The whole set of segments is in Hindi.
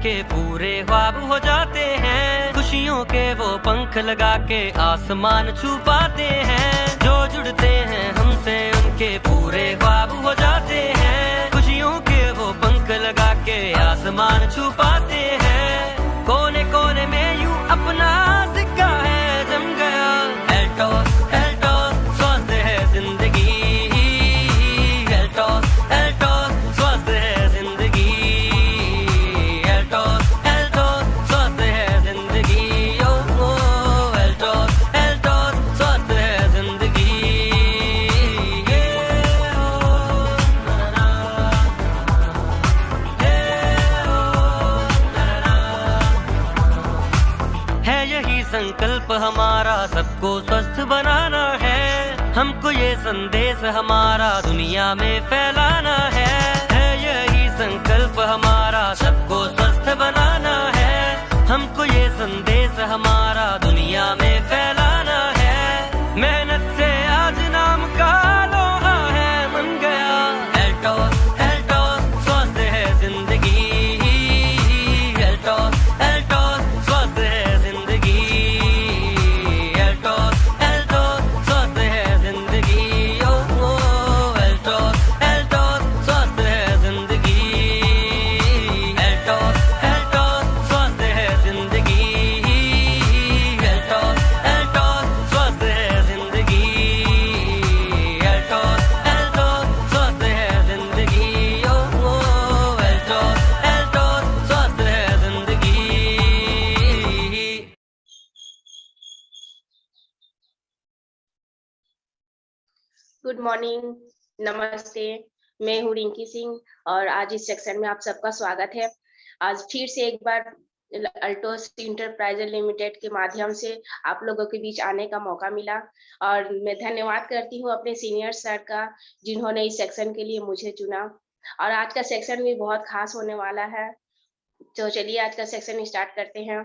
उनके पूरे ख्वाब हो जाते हैं। खुशियों के वो पंख लगा के आसमान छू पाते हैं। जो जुड़ते हैं हमसे उनके पूरे ख्वाब हो जाते हैं। खुशियों के वो पंख लगा के आसमान छू पाते हैं। कोने कोने में यूं अपना सिक्का है जम गया। एल्टोस एल्टोस स्वस्थ है जिंदगी। एल्टोस एल्टोस स्वस्थ है जिंदगी। एल्टोस एल्टोस स्वस्थ है जिंदगी। ओ एल्टोस एल्टोस स्वस्थ है जिंदगी। ये ओ ना है यही संकल्प हमारा सबको स्वस्थ बनाना है। हमको ये संदेश हमारा दुनिया में फैलाना है। यही संकल्प हमारा सबको स्वस्थ बनाना है। हमको ये संदेश हमारा दुनिया में फैलाना है। मेहनत से आज नाम का लोहा है बन गया। एल्टोस एल्टोस स्वस्थ है जिंदगी। एल्टोस एल्टोस स्वस्थ है जिंदगी। एल्टोस एल्टोस स्वस्थ है जिंदगी। ओ एल्टोस एल्टोस स्वस्थ है जिंदगी। एल्टोस एल्टोस स्वस्थ है जिंदगी। एल्टोस एल्टोस स्वस्थ है जिंदगी। एल्टोस एल्टोस स्वस्थ है जिंदगी। ओ एल्टोस एल्टोस स्वस्थ है जिंदगी। गुड मॉर्निंग, नमस्ते। मैं हूँ रिंकी सिंह और आज इस सेक्शन में आप सबका स्वागत है। आज फिर से एक बार अल्टोस इंटरप्राइजेज लिमिटेड के माध्यम से आप लोगों के बीच आने का मौका मिला और मैं धन्यवाद करती हूँ अपने सीनियर सर का, जिन्होंने इस सेक्शन के लिए मुझे चुना। और आज का सेक्शन भी बहुत खास होने वाला है। तो चलिए आज का सेक्शन स्टार्ट करते हैं।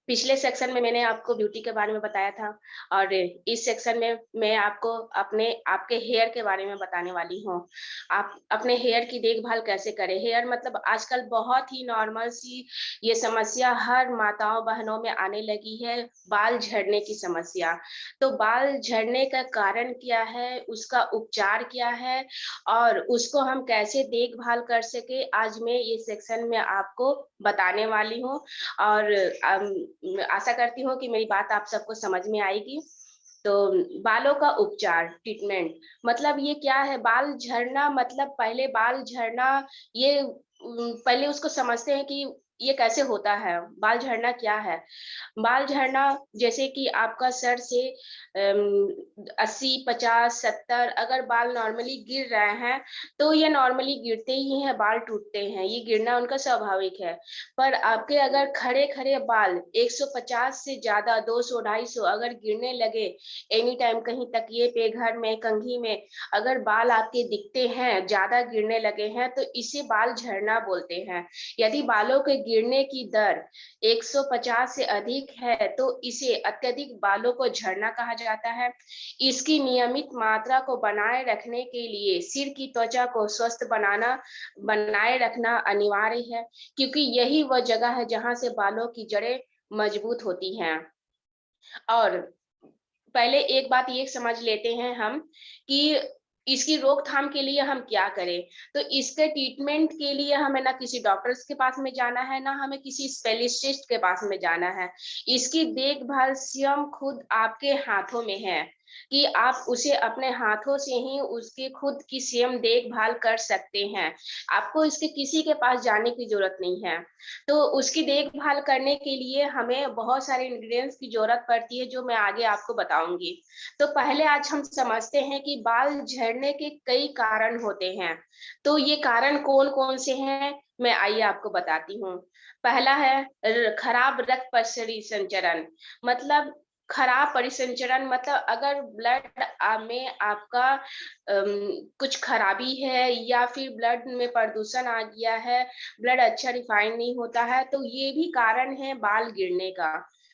पिछले सेक्शन में मैंने आपको ब्यूटी के बारे में बताया था और इस सेक्शन में मैं आपको आपके हेयर के बारे में बताने वाली हूँ। आप अपने हेयर की देखभाल कैसे करें। हेयर मतलब आजकल बहुत ही नॉर्मल सी ये समस्या हर माताओं बहनों में आने लगी है, बाल झड़ने की समस्या। तो बाल झड़ने का कारण क्या है, उसका उपचार क्या है और उसको हम कैसे देखभाल कर सके, आज मैं ये सेक्शन में आपको बताने वाली हूँ। और आशा करती हूँ कि मेरी बात आप सबको समझ में आएगी। तो बालों का उपचार, ट्रीटमेंट मतलब ये क्या है। बाल झड़ना मतलब पहले बाल झड़ना ये पहले उसको समझते हैं कि ये कैसे होता है, बाल झड़ना क्या है। बाल झड़ना जैसे कि आपका सर से 80, 50, 70 अगर बाल नॉर्मली गिर रहे हैं तो ये नॉर्मली गिरते ही हैं, बाल टूटते हैं, ये गिरना उनका स्वाभाविक है। पर आपके अगर खड़े खड़े बाल 150 से ज्यादा 200, 250 अगर गिरने लगे एनी टाइम, कहीं तकिए पे, घर में, कंघी में अगर बाल आपके दिखते हैं, ज्यादा गिरने लगे हैं, तो इसे बाल झड़ना बोलते हैं। यदि बालों के गिरने की दर 150 से अधिक है तो इसे अत्यधिक बालों को झड़ना कहा जाता है। इसकी नियमित मात्रा को बनाए रखने के लिए सिर की त्वचा को स्वस्थ बनाए रखना अनिवार्य है, क्योंकि यही वह जगह है जहां से बालों की जड़ें मजबूत होती हैं। और पहले एक बात ये समझ लेते हैं हम कि इसकी रोकथाम के लिए हम क्या करें। तो इसके ट्रीटमेंट के लिए हमें ना किसी डॉक्टर्स के पास में जाना है, ना हमें किसी स्पेशलिस्ट के पास में जाना है। इसकी देखभाल स्वयं खुद आपके हाथों में है कि आप उसे अपने हाथों से ही उसकी खुद की स्वयं देखभाल कर सकते हैं। आपको इसके किसी के पास जाने की जरूरत नहीं है। तो उसकी देखभाल करने के लिए हमें बहुत सारे इंग्रेडिएंट्स की जरूरत पड़ती है, जो मैं आगे आपको बताऊंगी। तो पहले आज हम समझते हैं कि बाल झड़ने के कई कारण होते हैं। तो ये कारण कौन कौन से हैं, मैं आइए आपको बताती हूँ। पहला है खराब रक्त परिसंचरण। मतलब खराब परिसंचरण मतलब अगर ब्लड में आपका कुछ खराबी है या फिर ब्लड में प्रदूषण आ गया है, ब्लड अच्छा रिफाइन नहीं होता है, तो ये भी कारण है बाल गिरने का।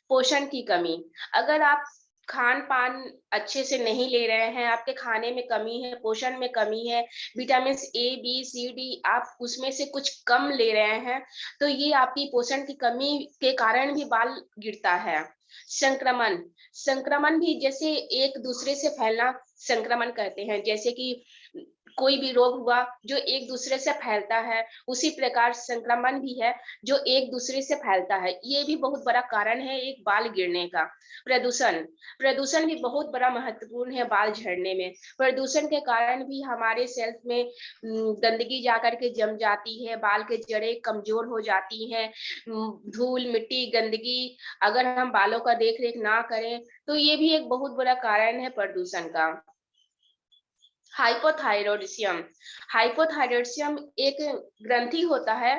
पोषण की कमी, अगर आप खान पान अच्छे से नहीं ले रहे हैं, आपके खाने में कमी है, पोषण में कमी है, vitamin A B C D आप उसमें से कुछ कम ले रहे हैं, तो ये आपकी पोषण की कमी के कारण भी बाल गिरता है। संक्रमण संक्रमण भी जैसे एक दूसरे से फैलना संक्रमण कहते हैं, जैसे कि कोई भी रोग हुआ जो एक दूसरे से फैलता है, उसी प्रकार संक्रमण भी है जो एक दूसरे से फैलता है। ये भी बहुत बड़ा कारण है एक बाल गिरने का। प्रदूषण प्रदूषण भी बहुत बड़ा महत्वपूर्ण है बाल झड़ने में। प्रदूषण के कारण भी हमारे सेल्फ में गंदगी जाकर के जम जाती है, बाल के जड़ें कमजोर हो जाती हैं। धूल मिट्टी गंदगी अगर हम बालों का देख रेख ना करें तो ये भी एक बहुत बड़ा कारण है प्रदूषण का। हाइपोथायरॉयडिज्म हाइपोथायरॉयडिज्म एक ग्रंथि होता है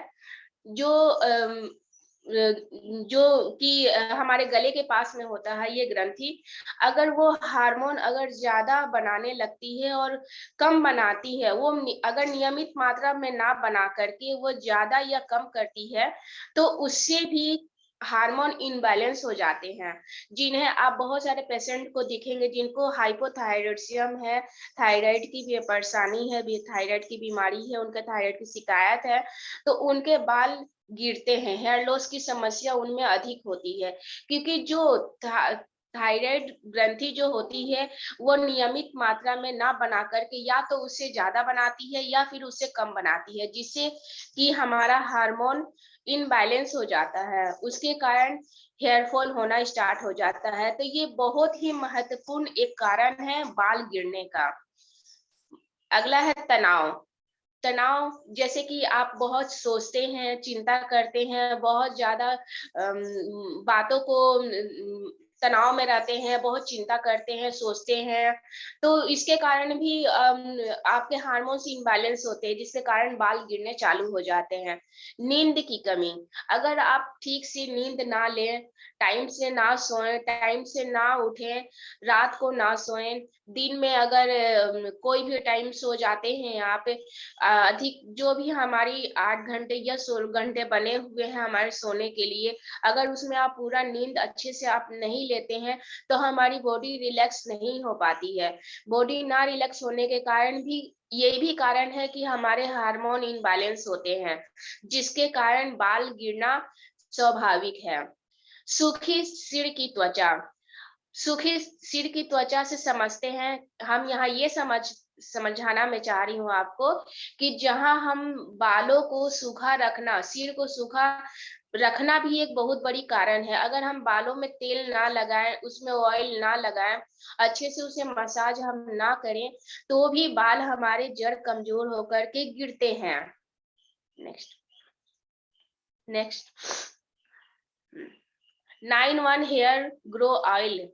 जो जो कि हमारे गले के पास में होता है। ये ग्रंथि अगर वो हार्मोन अगर ज्यादा बनाने लगती है और कम बनाती है, वो अगर नियमित मात्रा में ना बना करके वो ज्यादा या कम करती है, तो उससे भी हार्मोन इनबैलेंस हो जाते हैं। जिन्हें आप बहुत सारे पेशेंट को दिखेंगे जिनको हाइपोथायरॉयडिज्म है, थायराइड की भी परेशानी है, भी थायराइड की बीमारी है, उनके थायराइड की शिकायत है, तो उनके बाल गिरते हैं, हेयर लॉस की समस्या उनमें अधिक होती है। क्योंकि जो थायराइड ग्रंथि जो होती है वो नियमित मात्रा में ना बना करके या तो उससे ज्यादा बनाती है या फिर उससे कम बनाती है, जिससे कि हमारा हार्मोन इनबैलेंस हो जाता है, उसके कारण हेयर फॉल होना स्टार्ट हो जाता है। तो ये बहुत ही महत्वपूर्ण एक कारण है बाल गिरने का। अगला है तनाव। तनाव जैसे कि आप बहुत सोचते हैं, चिंता करते हैं, बहुत ज्यादा बातों को तनाव में रहते हैं, बहुत चिंता करते हैं, सोचते हैं, तो इसके कारण भी आपके हार्मोन्स इम्बैलेंस होते हैं, जिसके कारण बाल गिरने चालू हो जाते हैं। नींद की कमी, अगर आप ठीक से नींद ना लें, टाइम से ना सोएं, टाइम से ना उठें, रात को ना सोएं, दिन में अगर कोई भी टाइम सो जाते हैं आप, अधिक जो भी हमारी 8 घंटे या 16 घंटे बने हुए हैं हमारे सोने के लिए, अगर उसमें आप पूरा नींद अच्छे से आप नहीं लेते हैं तो हमारी बॉडी रिलैक्स नहीं हो पाती है। बॉडी ना रिलैक्स होने के कारण भी ये भी कारण है कि हमारे हार्मोन इनबैलेंस होते हैं, जिसके कारण बाल गिरना स्वाभाविक है। सूखी सिर की त्वचा, सूखी सिर की त्वचा से समझते हैं हम, यहाँ ये समझाना मैं चाह रही हूँ आपको कि जहां हम बालों को सूखा रखना, सिर को सूखा रखना भी एक बहुत बड़ी कारण है। अगर हम बालों में तेल ना लगाएं, उसमें ऑयल ना लगाएं, अच्छे से उसे मसाज हम ना करें, तो भी बाल हमारे जड़ कमजोर होकर के गिरते हैं। Next next 9-1 hair grow oil.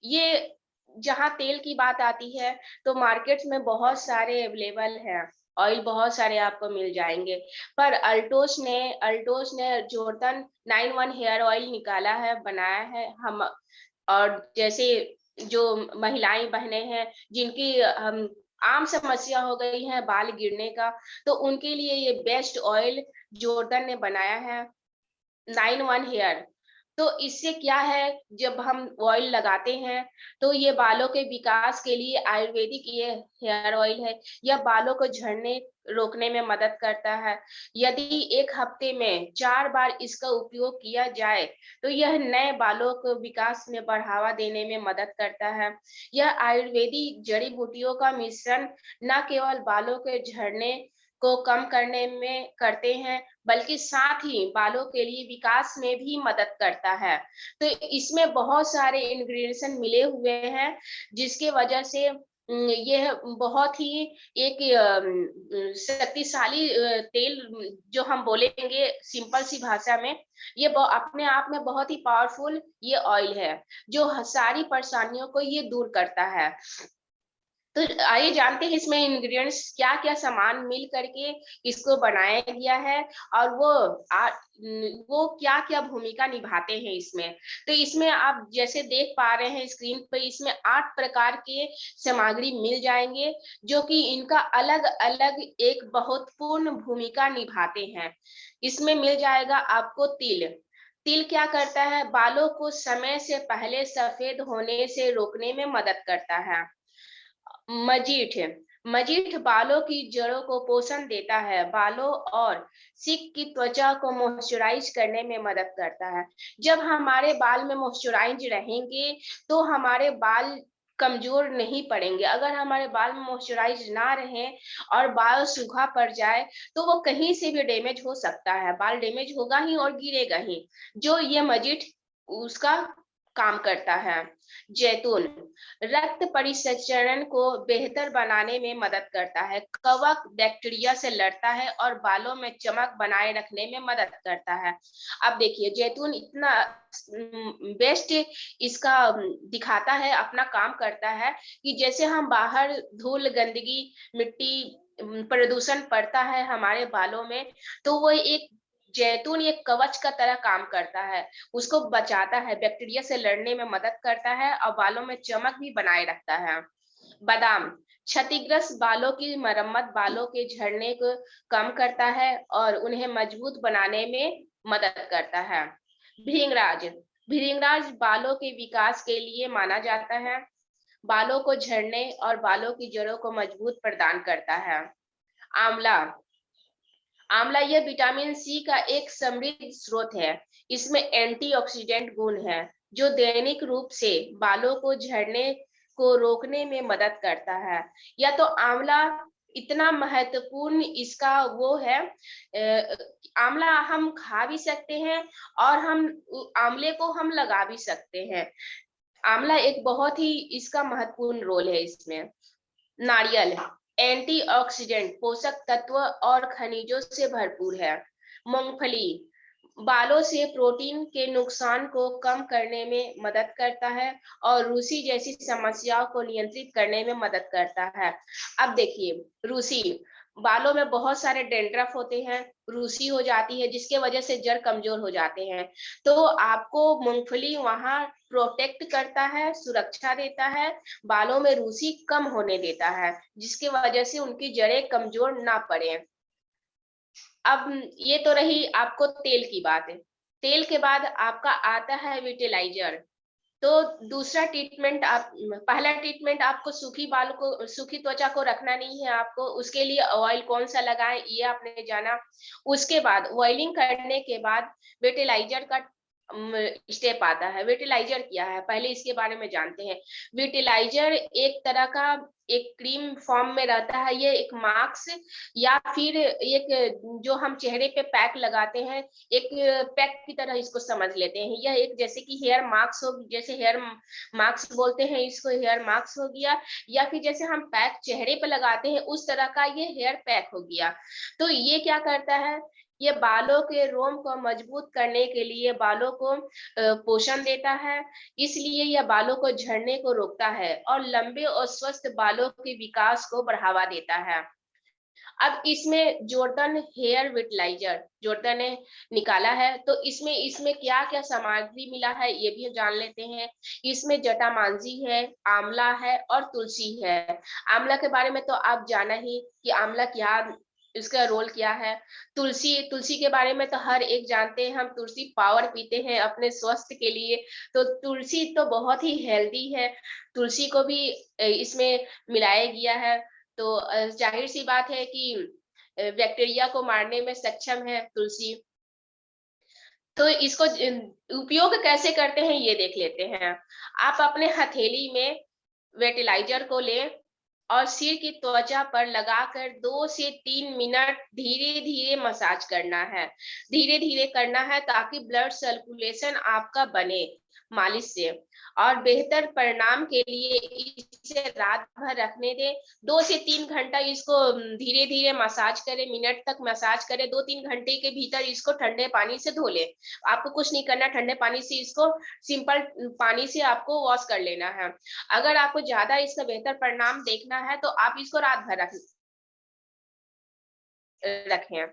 ये जहाँ तेल की बात आती है तो मार्केट में बहुत सारे अवेलेबल हैं, ऑयल बहुत सारे आपको मिल जाएंगे, पर अल्टोस ने जॉर्डन 9-1 हेयर ऑयल निकाला है, बनाया है हम। और जैसे जो महिलाएं बहनें हैं जिनकी आम समस्या हो गई है बाल गिरने का, तो उनके लिए ये बेस्ट ऑयल जॉर्डन ने बनाया है 9-1 हेयर। तो इससे क्या है, जब हम ऑयल लगाते हैं तो ये बालों के विकास के लिए आयुर्वेदिक ये हेयर ऑयल है, यह बालों को झड़ने रोकने में मदद करता है। यदि एक हफ्ते में 4 बार इसका उपयोग किया जाए तो यह नए बालों को विकास में बढ़ावा देने में मदद करता है। यह आयुर्वेदिक जड़ी बूटियों का मिश्रण न केवल बालों के झड़ने को कम करने में करते हैं, बल्कि साथ ही बालों के लिए विकास में भी मदद करता है। तो इसमें बहुत सारे इंग्रेडिएंट्स मिले हुए हैं, जिसके वजह से यह बहुत ही एक शक्तिशाली तेल जो हम बोलेंगे सिंपल सी भाषा में, ये अपने आप में बहुत ही पावरफुल ये ऑयल है, जो सारी परेशानियों को ये दूर करता है। तो आइए जानते हैं इसमें इंग्रेडिएंट्स क्या क्या सामान मिल करके इसको बनाया गया है, और वो क्या क्या भूमिका निभाते हैं इसमें। तो इसमें आप जैसे देख पा रहे हैं स्क्रीन पे, इसमें 8 प्रकार के सामग्री मिल जाएंगे, जो कि इनका अलग अलग एक बहुत पूर्ण भूमिका निभाते हैं। इसमें मिल जाएगा आपको तिल, तिल क्या करता है, बालों को समय से पहले सफेद होने से रोकने में मदद करता है। मजीठ, मजीठ बालों की जड़ों को पोषण देता है, बालों और सिक की त्वचा को मॉइस्चराइज करने में मदद करता है। जब हमारे बाल में मॉइस्चराइज रहेंगे तो हमारे बाल कमजोर नहीं पड़ेंगे। अगर हमारे बाल में मॉइस्चराइज ना रहे और बाल सूखा पड़ जाए तो वो कहीं से भी डैमेज हो सकता है, बाल डैमेज होगा ही और गिरेगा ही, जो ये मजीठ उसका काम करता है। जैतून रक्त परिसंचरण को बेहतर बनाने में मदद करता है, कवक बैक्टीरिया से लड़ता है और बालों में चमक बनाए रखने में मदद करता है। अब देखिए जैतून इतना बेस्ट इसका दिखाता है, अपना काम करता है कि जैसे हम बाहर धूल गंदगी मिट्टी प्रदूषण पड़ता है हमारे बालों में, तो वो एक जैतून एक कवच का तरह काम करता है, उसको बचाता है, बैक्टीरिया से लड़ने में मदद करता है और बालों में चमक भी बनाए रखता है। बादाम क्षतिग्रस्त बालों की मरम्मत, बालों के झड़ने को कम करता है और उन्हें मजबूत बनाने में मदद करता है। भृंगराज, भृंगराज बालों के विकास के लिए माना जाता है, बालों को झड़ने और बालों की जड़ों को मजबूत प्रदान करता है। आंवला, आंवला यह विटामिन सी का एक समृद्ध स्रोत है, इसमें एंटीऑक्सीडेंट गुण है जो दैनिक रूप से बालों को झड़ने को रोकने में मदद करता है। या तो आंवला इतना महत्वपूर्ण इसका वो है, आंवला हम खा भी सकते हैं और हम आंवले को हम लगा भी सकते हैं। आंवला एक बहुत ही इसका महत्वपूर्ण रोल है इसमें। नारियल एंटीऑक्सीडेंट पोषक तत्व और खनिजों से भरपूर है। मूंगफली बालों से प्रोटीन के नुकसान को कम करने में मदद करता है और रूसी जैसी समस्याओं को नियंत्रित करने में मदद करता है। अब देखिए रूसी, बालों में बहुत सारे डेंड्रफ होते हैं, रूसी हो जाती है जिसके वजह से जड़ कमजोर हो जाते हैं, तो आपको मूंगफली वहां प्रोटेक्ट करता है, सुरक्षा देता है, बालों में रूसी कम होने देता है जिसकी वजह से उनकी जड़ें कमजोर ना पड़े। अब ये तो रही आपको तेल की बात है। तेल के बाद आपका आता है विटिलाइजर। तो दूसरा ट्रीटमेंट आप, पहला ट्रीटमेंट आपको सूखी बाल को, सूखी त्वचा को रखना नहीं है, आपको उसके लिए ऑयल कौन सा लगाएं ये आपने जाना। उसके बाद ऑयलिंग करने के बाद विटिलाइजर का स्टेप आता है। विटिलाइजर क्या है पहले इसके बारे में जानते हैं। विटिलाइजर एक तरह का एक क्रीम फॉर्म में रहता है, ये एक मास्क या फिर एक जो हम चेहरे पे पैक लगाते हैं, एक पैक की तरह इसको समझ लेते हैं। यह एक जैसे कि हेयर मास्क हो, जैसे हेयर मास्क बोलते हैं इसको, हेयर मास्क हो गया, या फिर जैसे हम पैक चेहरे पे लगाते हैं उस तरह का ये हेयर पैक हो गया। तो ये क्या करता है, ये बालों के रोम को मजबूत करने के लिए बालों को पोषण देता है, इसलिए यह बालों को झड़ने को रोकता है और लंबे और स्वस्थ बालों के विकास को बढ़ावा देता है। अब इसमें जॉर्डन हेयर विटिलाइजर जॉर्डन ने निकाला है, तो इसमें इसमें क्या क्या सामग्री मिला है ये भी जान लेते हैं। इसमें जटामांसी है, आंवला है और तुलसी है। आंवला के बारे में तो आप जाना ही कि आंवला क्या, इसका रोल क्या है। तुलसी, तुलसी के बारे में तो हर एक जानते हैं, हम तुलसी पावर पीते हैं अपने स्वास्थ्य के लिए, तो तुलसी तो बहुत ही हेल्दी है, तुलसी को भी इसमें मिलाया गया है। तो जाहिर सी बात है कि बैक्टीरिया को मारने में सक्षम है तुलसी। तो इसको उपयोग कैसे करते हैं ये देख लेते हैं। आप अपने हथेली में वेटिलाइजर को लें और सिर की त्वचा पर लगाकर 2 से 3 मिनट धीरे धीरे मसाज करना है, धीरे धीरे करना है ताकि ब्लड सर्कुलेशन आपका बने मालिश से। और बेहतर परिणाम के लिए इसे रात भर रखने दें, 2 से 3 घंटा इसको धीरे धीरे मसाज करें, मिनट तक मसाज करें, 2-3 घंटे के भीतर इसको ठंडे पानी से धो लें। आपको कुछ नहीं करना, ठंडे पानी से इसको सिंपल पानी से आपको वॉश कर लेना है। अगर आपको ज्यादा इसका बेहतर परिणाम देखना है तो आप इसको रात भर रखें।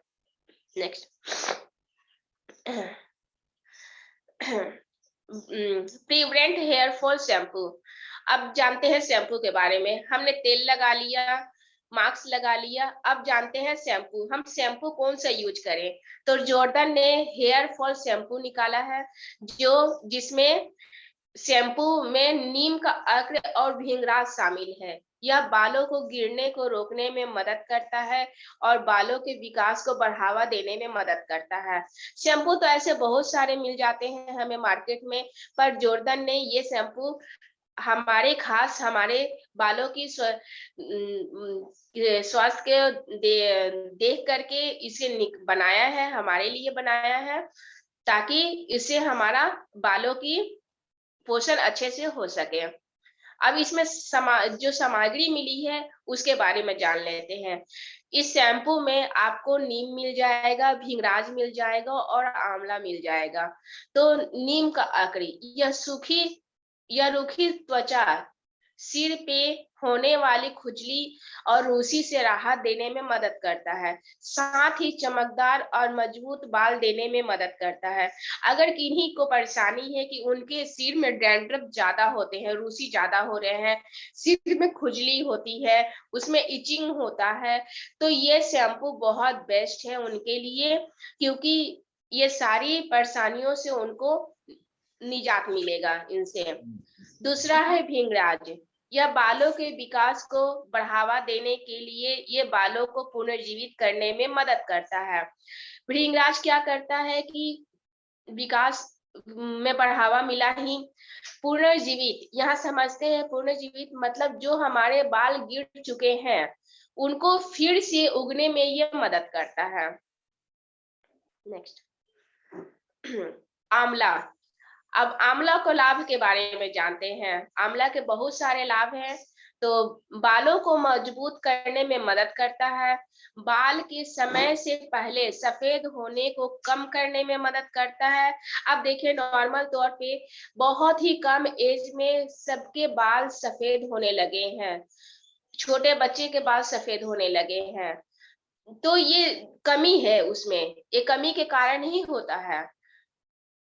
Next prevent hair fall shampoo. अब जानते हैं शैम्पू के बारे में। हमने तेल लगा लिया, मास्क लगा लिया। अब जानते हैं शैम्पू, हम शैम्पू कौन सा यूज करें। तो जॉर्डन ने हेयर फॉल शैम्पू निकाला है, जिसमें शैम्पू में नीम का अर्क और भृंगराज शामिल है। यह बालों को गिरने को रोकने में मदद करता है और बालों के विकास को बढ़ावा देने में मदद करता है। शैम्पू तो ऐसे बहुत सारे मिल जाते हैं हमें मार्केट में, पर जॉर्डन ने ये शैम्पू हमारे बालों की स्वास्थ्य के देख करके इसे बनाया है, हमारे लिए बनाया है, ताकि इससे हमारा बालों की पोषण अच्छे से हो सके। अब इसमें जो सामग्री मिली है उसके बारे में जान लेते हैं। इस शैम्पू में आपको नीम मिल जाएगा, भृंगराज मिल जाएगा और आंवला मिल जाएगा। तो नीम का अकड़ी, यह रूखी त्वचा, सिर पे होने वाली खुजली और रूसी से राहत देने में मदद करता है। साथ ही चमकदार और मजबूत बाल देने में मदद करता है। अगर किन्हीं को परेशानी है कि उनके सिर में डैंड्रफ ज्यादा होते हैं, रूसी ज्यादा हो रहे हैं, सिर में खुजली होती है, उसमें इचिंग होता है, तो ये शैम्पू बहुत बेस्ट है उनके लिए, क्योंकि ये सारी परेशानियों से उनको निजात मिलेगा इनसे। दूसरा है भृंगराज। यह बालों के विकास को बढ़ावा देने के लिए ये बालों को पुनर्जीवित करने में मदद करता है। भृंगराज क्या करता है कि विकास में बढ़ावा मिला ही, पुनर्जीवित, यहाँ समझते हैं पुनर्जीवित मतलब जो हमारे बाल गिर चुके हैं उनको फिर से उगने में यह मदद करता है। नेक्स्ट, आंवला। अब आंवला को लाभ के बारे में जानते हैं। आंवला के बहुत सारे लाभ हैं। तो बालों को मजबूत करने में मदद करता है, बाल के समय से पहले सफेद होने को कम करने में मदद करता है। अब देखिए, नॉर्मल तौर पे बहुत ही कम एज में सबके बाल सफेद होने लगे हैं, छोटे बच्चे के बाल सफेद होने लगे हैं, तो ये कमी है उसमें, ये कमी के कारण ही होता है।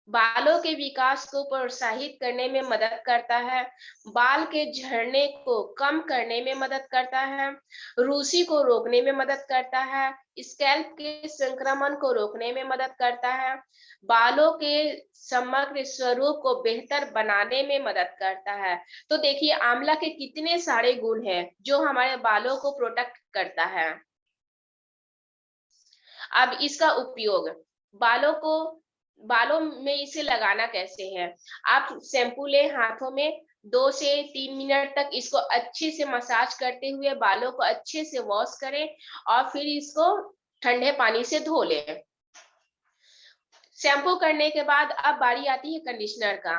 बालों के विकास को प्रोत्साहित करने में मदद करता है, बाल के झड़ने को कम करने में मदद करता है, रूसी को रोकने में मदद करता है, स्कैल्प के संक्रमण को रोकने में मदद करता है, बालों के समग्र स्वरूप को बेहतर बनाने में मदद करता है। तो देखिए, आंवला के कितने सारे गुण हैं जो हमारे बालों को प्रोटेक्ट करता है। अब इसका उपयोग, बालों में इसे लगाना कैसे है। आप शैम्पू ले हाथों में, 2 से 3 मिनट तक इसको अच्छे से मसाज करते हुए बालों को अच्छे से वॉश करें और फिर इसको ठंडे पानी से धो लें। शैम्पू करने के बाद अब बारी आती है कंडीशनर का।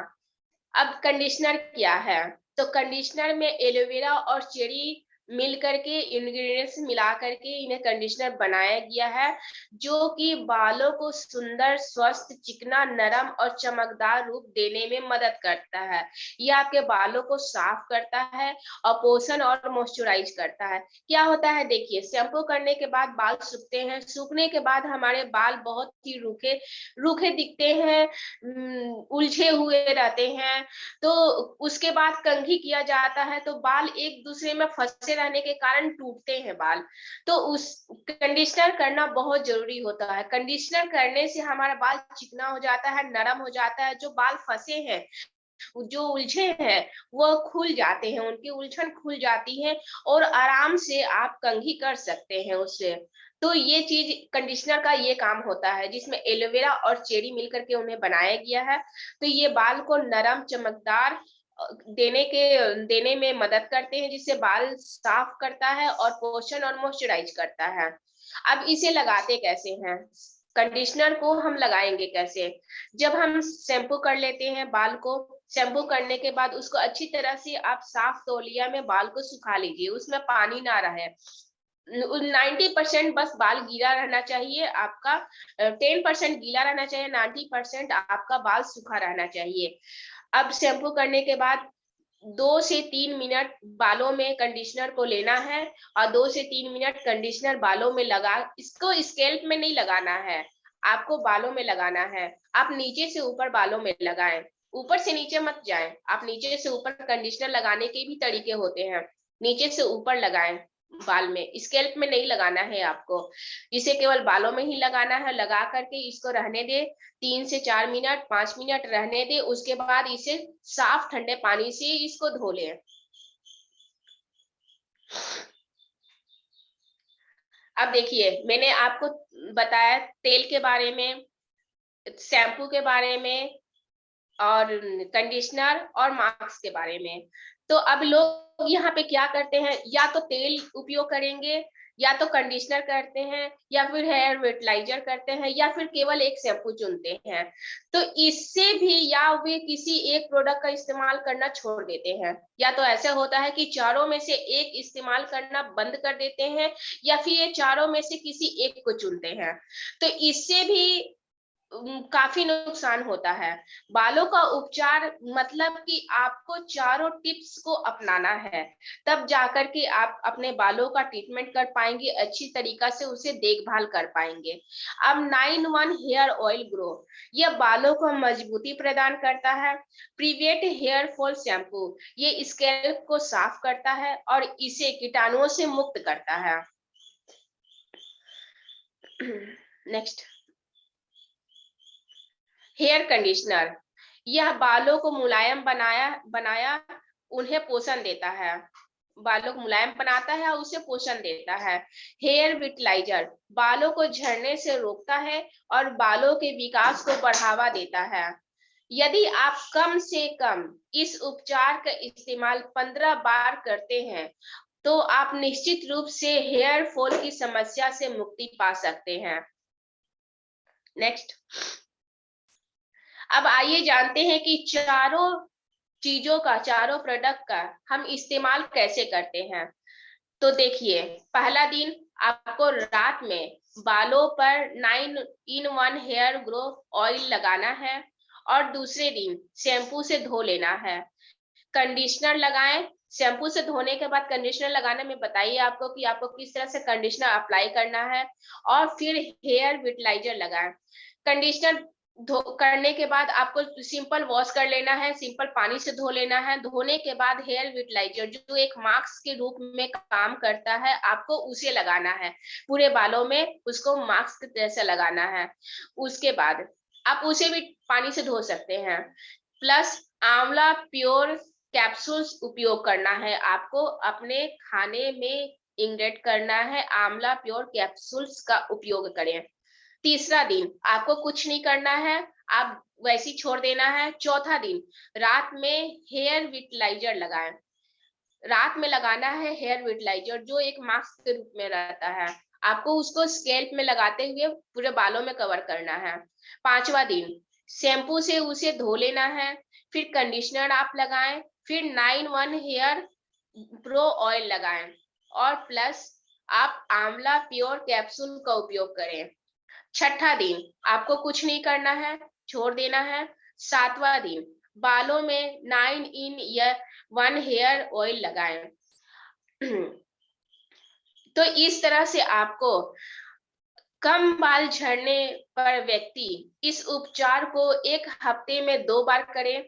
अब कंडीशनर क्या है, तो कंडीशनर में एलोवेरा और चेरी मिल करके, इंग्रेडिएंट्स मिला करके इन्हें कंडीशनर बनाया गया है, जो कि बालों को सुंदर, स्वस्थ, चिकना, नरम और चमकदार रूप देने में मदद करता है। यह आपके बालों को साफ करता है और पोषण और मॉइस्चराइज करता है। क्या होता है, देखिए, शैम्पू करने के बाद बाल सूखते हैं, सूखने के बाद हमारे बाल बहुत ही रूखे दिखते हैं, उलझे हुए रहते हैं। तो उसके बाद कंघी किया जाता है तो बाल एक दूसरे में फंसे रहने के कारण टूटते हैं बाल। तो उस कंडीशनर करना बहुत जरूरी होता है। कंडीशनर करने से हमारा बाल चिकना हो जाता है, नरम हो जाता है, जो बाल फंसे हैं, जो उलझे हैं, वो खुल जाते हैं, उनकी उलझन खुल जाती है और आराम से आप कंघी कर सकते हैं उससे। तो ये चीज कंडीशनर का ये काम होता है, जिसमें एलोवेरा और चेरी मिलकर के उन्हें बनाया गया है। तो ये बाल को नरम, चमकदार देने में मदद करते हैं, जिससे बाल साफ करता है और पोषण और मॉइस्चराइज करता है। अब इसे लगाते कैसे हैं, कंडीशनर को हम लगाएंगे कैसे। जब हम शैम्पू कर लेते हैं बाल को, शैम्पू करने के बाद उसको अच्छी तरह से आप साफ तौलिया में बाल को सुखा लीजिए, उसमें पानी ना रहे। 90% बस बाल गीला रहना चाहिए आपका, 10% गीला रहना चाहिए, 90% आपका बाल सूखा रहना चाहिए। अब शैम्पू करने के बाद 2 से 3 मिनट बालों में कंडीशनर को लेना है और 2 से 3 मिनट कंडीशनर बालों में लगा, इसको स्कैल्प में नहीं लगाना है, आपको बालों में लगाना है। आप नीचे से ऊपर बालों में लगाएं, ऊपर से नीचे मत जाएं। आप नीचे से ऊपर कंडीशनर लगाने के भी तरीके होते हैं, नीचे से ऊपर लगाएं, बाल में, स्कैल्प में नहीं लगाना है आपको, इसे केवल बालों में ही लगाना है। लगा करके इसको रहने दे 3 से 4 मिनट, 5 मिनट रहने दे। उसके बाद इसे साफ ठंडे पानी से इसको धो ले। अब देखिए, मैंने आपको बताया तेल के बारे में, शैम्पू के बारे में, और कंडीशनर और मास्क के बारे में। तो अब लोग यहाँ पे क्या करते हैं, या तो तेल उपयोग करेंगे, या तो कंडीशनर करते हैं, या फिर हेयर वेटलाइजर करते हैं, या फिर केवल एक शैम्पू चुनते हैं। तो इससे भी या वे किसी एक प्रोडक्ट का इस्तेमाल करना छोड़ देते हैं, या तो ऐसा होता है कि चारों में से एक इस्तेमाल करना बंद कर देते हैं, या फिर ये चारों में से किसी एक को चुनते हैं। तो इससे भी काफी नुकसान होता है। बालों का उपचार मतलब कि आपको चारों टिप्स को अपनाना है, तब जाकर के आप अपने बालों का ट्रीटमेंट कर पाएंगे, अच्छी तरीका से उसे देखभाल कर पाएंगे। अब 9-1 हेयर ऑयल ग्रो, यह बालों को मजबूती प्रदान करता है। प्रिवेंट हेयर फॉल शैम्पू, ये स्कैल्प को साफ करता है और इसे कीटाणुओं से मुक्त करता है। नेक्स्ट, हेयर कंडीशनर, यह बालों को मुलायम बनाया उन्हें पोषण देता है, बालों को मुलायम बनाता है और उसे पोषण देता है। हेयर विटलाइजर, बालों को झड़ने से रोकता है और बालों के विकास को बढ़ावा देता है। यदि आप कम से कम इस उपचार का इस्तेमाल 15 बार करते हैं, तो आप निश्चित रूप से हेयर फॉल की समस्या से मुक्ति पा सकते हैं। नेक्स्ट, अब आइए जानते हैं कि चारों चीजों का, चारों प्रोडक्ट का हम इस्तेमाल कैसे करते हैं। तो देखिए, पहला दिन आपको रात में बालों पर 9-in-1 हेयर ग्रो ऑयल लगाना है, और दूसरे दिन शैम्पू से धो लेना है। कंडीशनर लगाएं, शैम्पू से धोने के बाद कंडीशनर लगाने में बताइए आपको कि आपको किस तरह से कंडीशनर अप्लाई करना है, और फिर हेयर विटलाइजर लगाएं। कंडीशनर करने के बाद आपको सिंपल वॉश कर लेना है, सिंपल पानी से धो लेना है। धोने के बाद हेयर विटलाइजर जो एक मास्क के रूप में काम करता है, आपको उसे लगाना है पूरे बालों में, उसको मास्क जैसा लगाना है। उसके बाद आप उसे भी पानी से धो सकते हैं। प्लस आंवला प्योर कैप्सूल्स उपयोग करना है, आपको अपने खाने में इंग्रेट करना है, आंवला प्योर कैप्सूल्स का उपयोग करें। तीसरा दिन आपको कुछ नहीं करना है, आप वैसे ही छोड़ देना है। चौथा दिन रात में हेयर विटलाइजर लगाएं, रात में लगाना है हेयर विटलाइजर जो एक मास्क के रूप में रहता है, आपको उसको स्कैल्प में लगाते हुए पूरे बालों में कवर करना है। पांचवा दिन शैम्पू से उसे धो लेना है, फिर कंडीशनर आप लगाएं, फिर 9-1 हेयर ग्रो ऑयल लगाएं, और प्लस आप आंवला प्योर कैप्सूल का उपयोग करें। छठा दिन आपको कुछ नहीं करना है, छोड़ देना है। सातवां दिन बालों में 9-in-1 हेयर ऑयल लगाएं। तो इस तरह से आपको कम बाल झड़ने पर व्यक्ति इस उपचार को 1 हफ्ते में 2 बार करें।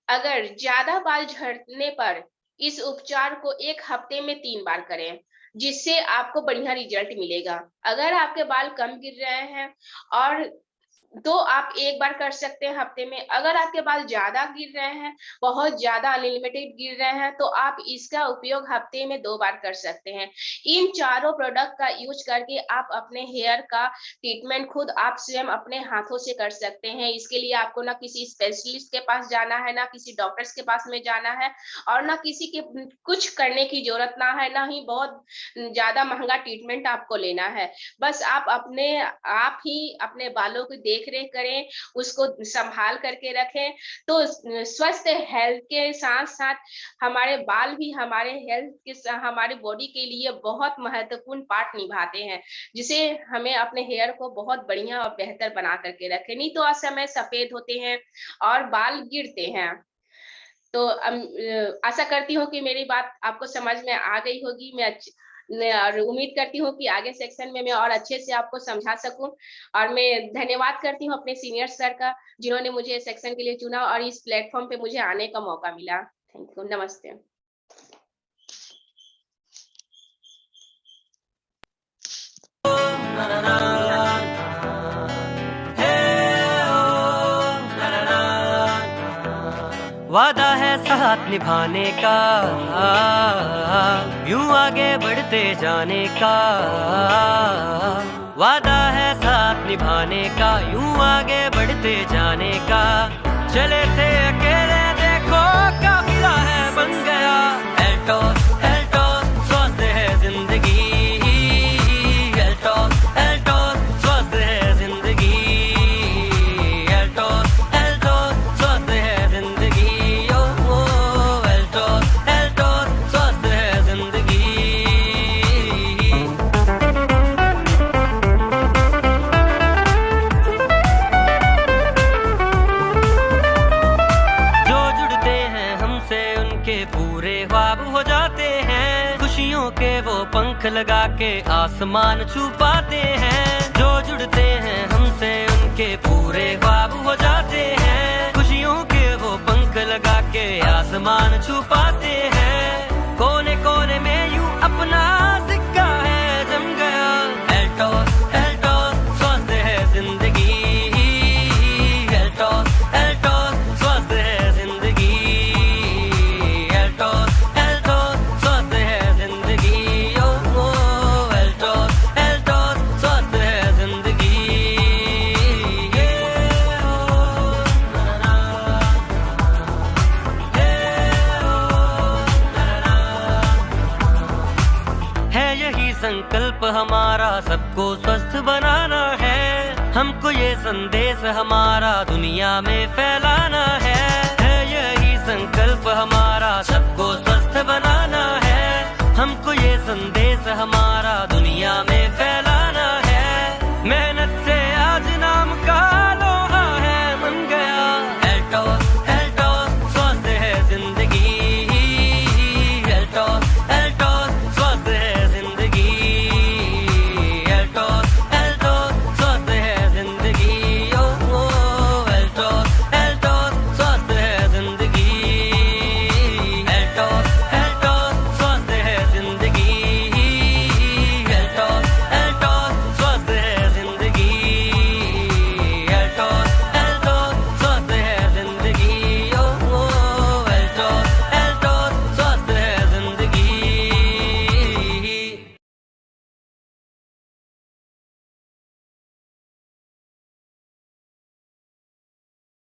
अगर ज्यादा बाल झड़ने पर इस उपचार को 1 हफ्ते में 3 बार करें, जिससे आपको बढ़िया रिजल्ट मिलेगा। अगर आपके बाल कम गिर रहे हैं और तो आप 1 बार कर सकते हैं हफ्ते में। अगर आपके बाल ज्यादा गिर रहे हैं, बहुत ज्यादा अनलिमिटेड गिर रहे हैं, तो आप इसका उपयोग हफ्ते में 2 बार कर सकते हैं। इन चारों प्रोडक्ट का यूज करके आप अपने हेयर का ट्रीटमेंट खुद आप स्वयं अपने हाथों से कर सकते हैं। इसके लिए आपको ना किसी स्पेशलिस्ट के पास जाना है, ना किसी डॉक्टर्स के पास में जाना है, और ना किसी के कुछ करने की जरूरत ना है, ना ही बहुत ज्यादा महंगा ट्रीटमेंट आपको लेना है। बस आप ही अपने बालों को देख रेख करें, उसको संभाल करके रखें, तो स्वस्थ हेल्थ के साथ साथ हमारे बाल भी हमारे हेल्थ के, हमारे बॉडी के लिए बहुत महत्वपूर्ण पार्ट निभाते हैं, जिसे हमें अपने हेयर को बहुत बढ़िया और बेहतर बना करके रखें। नहीं तो असमय सफेद होते हैं और बाल गिरते हैं। तो आशा करती हूँ कि मेरी बात आपको समझ में आ गई होगी। और उम्मीद करती हूँ कि आगे सेक्शन में मैं और अच्छे से आपको समझा सकूं। और मैं धन्यवाद करती हूँ अपने सीनियर सर का, जिन्होंने मुझे सेक्शन के लिए चुना और इस प्लेटफॉर्म पे मुझे आने का मौका मिला। थैंक यू, नमस्ते। ना ना ना, हे ओ ना ना ना। वादा है साथ निभाने का, यूं आगे बढ़ते जाने का। वादा है साथ निभाने का, यूं आगे बढ़ते जाने का। चले थे अकेले देखो काफिला है बन गया। एल्टोस एल्टोस स्वस्थ है जिंदगी, एल्टोस एल्टोस स्वस्थ है जिंदगी, एल्टोस एल्टोस स्वस्थ है जिंदगी। ओ एल्टोस एल्टोस स्वस्थ है जिंदगी। पूरे ख्वाब हो जाते हैं, खुशियों के वो पंख लगा के आसमान छू पाते हैं। जो जुड़ते हैं हमसे उनके पूरे ख्वाब हो जाते हैं, खुशियों के वो पंख लगा के आसमान छू पाते हैं। कोने कोने में यूं अपना सिक्का है जम गया। एल्टोस एल्टोस स्वस्थ है जिंदगी, एल्टोस एल्टोस स्वस्थ है जिंदगी, एल्टोस एल्टोस स्वस्थ है जिंदगी। ओ एल्टोस एल्टोस स्वस्थ है जिंदगी। है यही संकल्प हमारा, सबको स्वस्थ बनाना है। हमको ये संदेश हमारा दुनिया में फैलाना है। यही संकल्प हमारा, सबको स्वस्थ बनाना है। हमको ये संदेश हमारा दुनिया में फैलाना